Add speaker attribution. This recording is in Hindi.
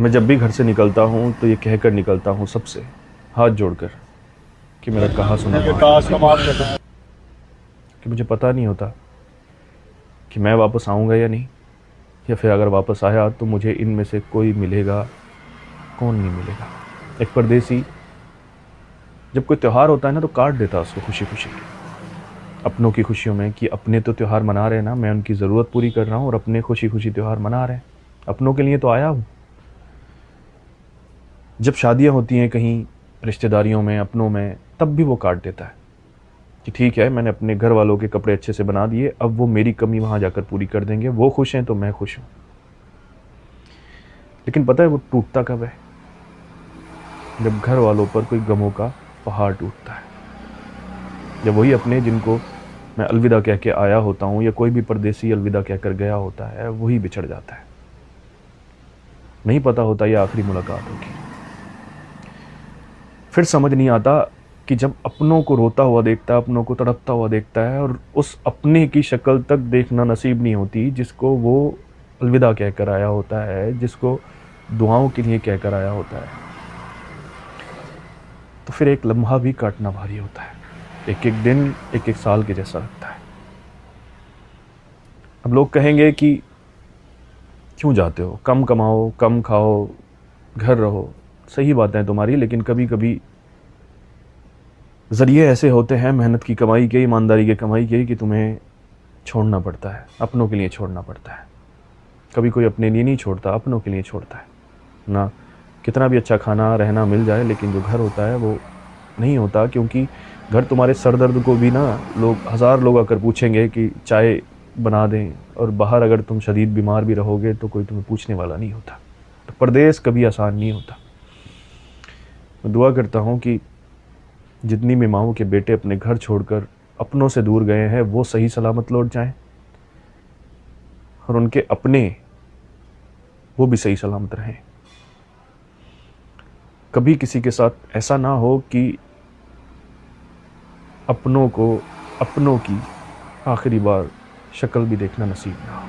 Speaker 1: मैं जब भी घर से निकलता हूँ तो ये कहकर निकलता हूँ सबसे, हाथ जोड़कर, कि मेरा कहा सुना माफ, कि मुझे पता नहीं होता कि मैं वापस आऊँगा या नहीं, या फिर अगर वापस आया तो मुझे इनमें से कोई मिलेगा, कौन नहीं मिलेगा। एक परदेसी जब कोई त्यौहार होता है ना तो काट देता है उसको खुशी खुशी, अपनों की खुशियों में, कि अपने तो त्यौहार मना रहे हैं ना, मैं उनकी ज़रूरत पूरी कर रहा हूँ और अपने खुशी खुशी त्यौहार मना रहे हैं, अपनों के लिए तो आया हूँ। जब शादियाँ होती हैं कहीं रिश्तेदारियों में, अपनों में, तब भी वो काट देता है कि ठीक है, मैंने अपने घर वालों के कपड़े अच्छे से बना दिए, अब वो मेरी कमी वहाँ जाकर पूरी कर देंगे, वो खुश हैं तो मैं खुश हूँ। लेकिन पता है वो टूटता कब है? जब घर वालों पर कोई गमों का पहाड़ टूटता है, जब वही अपने जिनको मैं अलविदा कह के आया होता हूँ, या कोई भी परदेसी अलविदा कहकर गया होता है, वही बिछड़ जाता है। नहीं पता होता ये आखिरी मुलाकात होगी। फिर समझ नहीं आता कि जब अपनों को रोता हुआ देखता है, अपनों को तड़पता हुआ देखता है, और उस अपने की शक्ल तक देखना नसीब नहीं होती जिसको वो अलविदा कहकर आया होता है, जिसको दुआओं के लिए कहकर आया होता है, तो फिर एक लम्हा भी काटना भारी होता है। एक एक दिन एक एक साल के जैसा लगता है। अब लोग कहेंगे कि क्यों जाते हो, कम कमाओ, कम खाओ, घर रहो। सही बात है तुम्हारी, लेकिन कभी कभी ज़रिए ऐसे होते हैं मेहनत की कमाई के, ईमानदारी की कमाई के, कि तुम्हें छोड़ना पड़ता है, अपनों के लिए छोड़ना पड़ता है। कभी कोई अपने लिए नहीं छोड़ता, अपनों के लिए छोड़ता है ना। कितना भी अच्छा खाना रहना मिल जाए, लेकिन जो घर होता है वो नहीं होता, क्योंकि घर तुम्हारे सर दर्द को भी ना, लोग 1000 लोग आकर पूछेंगे कि चाय बना दें, और बाहर अगर तुम शदीद बीमार भी रहोगे तो कोई तुम्हें पूछने वाला नहीं होता। तो परदेश कभी आसान नहीं होता। मैं दुआ करता हूँ कि जितनी भी माओं के बेटे अपने घर छोड़कर अपनों से दूर गए हैं, वो सही सलामत लौट जाएं, और उनके अपने वो भी सही सलामत रहें। कभी किसी के साथ ऐसा ना हो कि अपनों को अपनों की आखिरी बार शक्ल भी देखना नसीब ना हो।